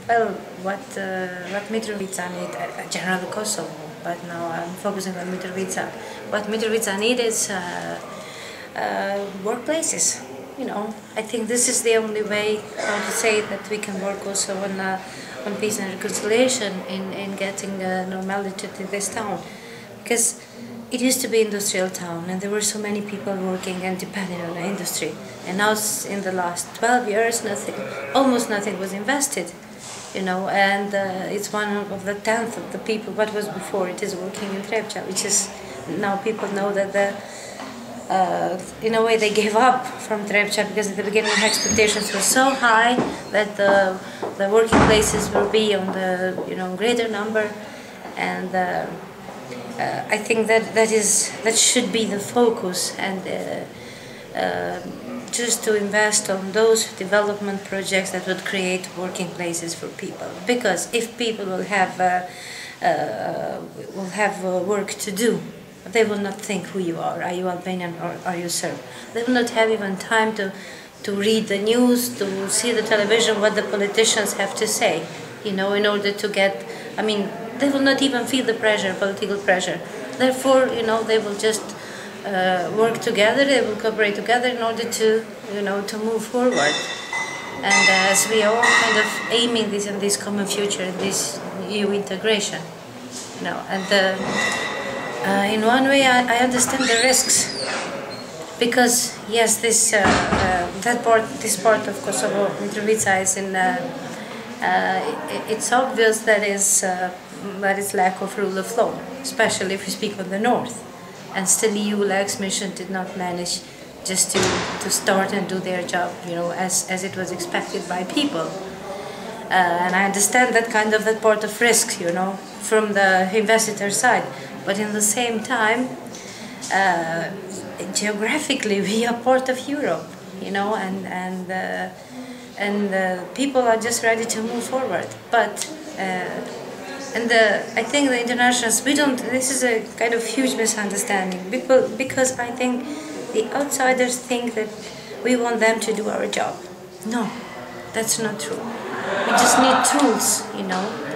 Well, what Mitrovica need, generally Kosovo, but now I'm focusing on Mitrovica. What Mitrovica need is workplaces. I think this is the only way, how to say, that we can work also on peace and reconciliation in getting normality to this town, because it used to be industrial town and there were so many people working and depending on the industry, and now in the last 12 years almost nothing was invested, and it's one of the 10th of the people what was before it is working in Trepča, which is now people know that in a way they gave up from Trepča, because at the beginning expectations were so high that the working places will be on the greater number, and I think that should be the focus, and just to invest on those development projects that would create working places for people. Because if people will have work to do, they will not think who you are you Albanian or are you Serb? They will not have even time to read the news, to see the television, what the politicians have to say, in order to get, they will not even feel the pressure, political pressure. Therefore, they will just work together, they will cooperate together in order to, to move forward. And as we are all kind of aiming this common future, this EU integration, and in one way I understand the risks, because yes, this part of Kosovo, Mitrovica, is in. It's obvious that is lack of rule of law, especially if we speak on the north, and still EU-LEX mission did not manage just to start and do their job, as it was expected by people. And I understand that part of risk, from the investor side. But in the same time, geographically we are part of Europe, and people are just ready to move forward. But I think the internationals, this is a kind of huge misunderstanding, because I think the outsiders think that we want them to do our job. No, that's not true. We just need tools,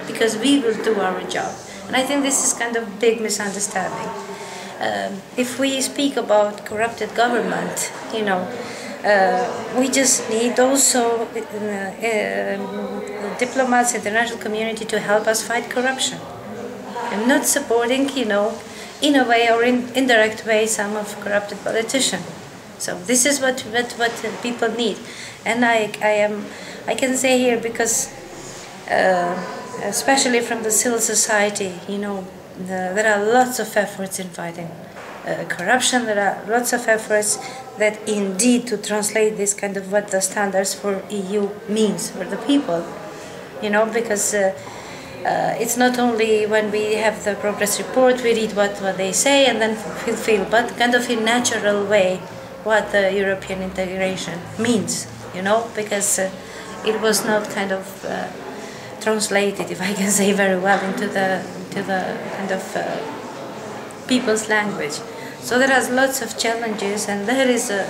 because we will do our job. And I think this is kind of big misunderstanding. If we speak about corrupted government, we just need also diplomats, international community to help us fight corruption. I'm not supporting, in a way or in indirect way, some of corrupted politicians. So this is what people need, and I can say here, because especially from the civil society, there are lots of efforts in fighting corruption. There are lots of efforts that indeed to translate this kind of what the standards for EU means for the people, because it's not only when we have the progress report, we read what they say and then fulfill, but kind of in natural way what the European integration means, because it was not kind of translated, if I can say very well, into the kind of people's language. So there are lots of challenges, and there is a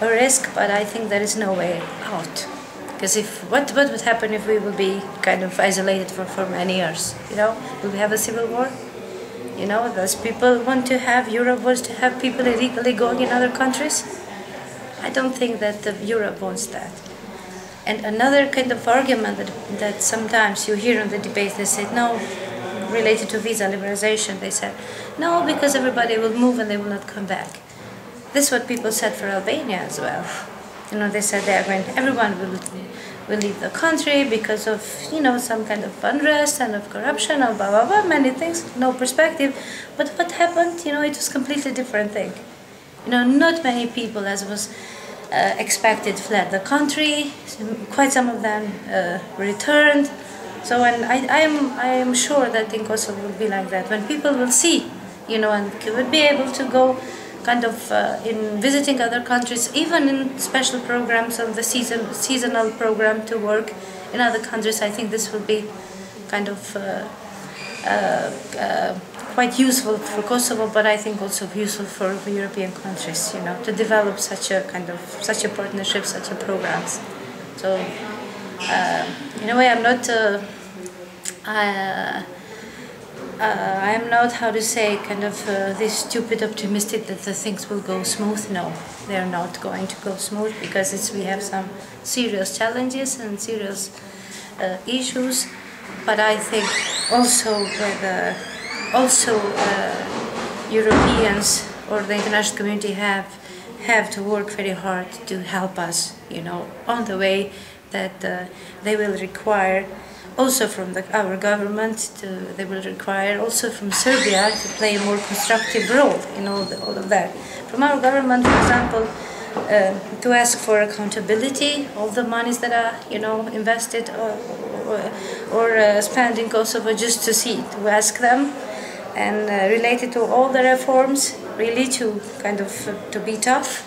risk, but I think there is no way out. Because what would happen if we will be kind of isolated for many years? Will we have a civil war? Those people want to have, Europe wants to have people illegally going in other countries. I don't think that Europe wants that. And another kind of argument that sometimes you hear in the debates, they say, no, related to visa liberalization, they said, no, because everybody will move and they will not come back. This is what people said for Albania as well. They said everyone will leave the country because of, some kind of unrest and of corruption and blah, blah, blah, many things, no perspective. But what happened, it was a completely different thing. Not many people, as was expected, fled the country. Quite some of them returned. So, and I am sure that in Kosovo will be like that. When people will see, and would be able to go kind of in visiting other countries, even in special programs on the seasonal program to work in other countries, I think this will be kind of quite useful for Kosovo, but I think also useful for European countries, to develop such a partnership, such a programs. So In a way, I am not, how to say, kind of this stupid optimistic that the things will go smooth. No, they are not going to go smooth because we have some serious challenges and serious issues. But I think also Europeans or the international community have to work very hard to help us, on the way that they will require also from our government. They will require also from Serbia to play a more constructive role in all of that. From our government, for example, to ask for accountability, all the monies that are invested or spent in Kosovo, just to ask them, and related to all the reforms, really to kind of to be tough,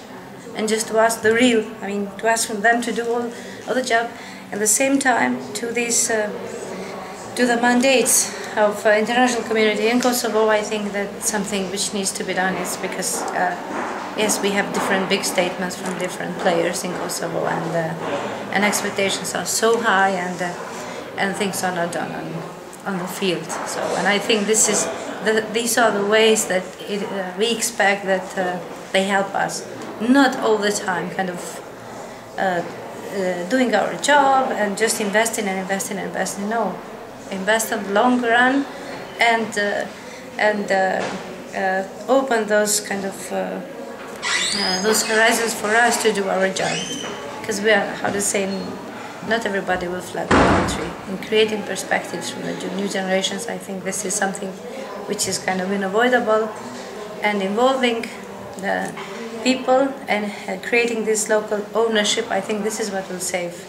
and just to ask to ask from them to do all the job. At the same time, to the mandates of international community in Kosovo, I think that something which needs to be done is because yes, we have different big statements from different players in Kosovo, and expectations are so high, and things are not done on the field. So, and I think these are the ways that we expect that they help us, not all the time kind of doing our job and just investing. No, invest in the long run and open those kind of those horizons for us to do our job, because we are, how to say, not everybody will flag the country. In creating perspectives from the new generations, I think this is something which is kind of unavoidable, and involving the people and creating this local ownership, I think this is what will save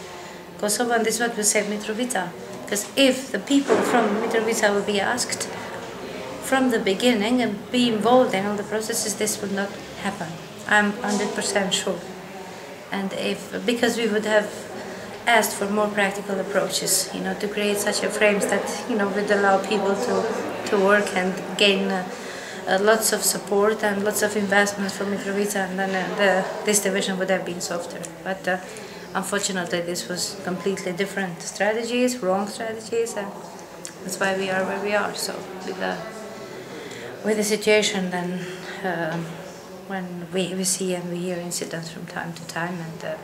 Kosovo, and this is what will save Mitrovica. Because if the people from Mitrovica will be asked from the beginning and be involved in all the processes, this will not happen. I'm 100% sure. And because we would have asked for more practical approaches, to create such a frames that, would allow people to work and gain lots of support and lots of investments from Mitrovica, and then this division would have been softer. But unfortunately, this was completely different strategies, wrong strategies, and that's why we are where we are. So with the situation, then when we see and we hear incidents from time to time, and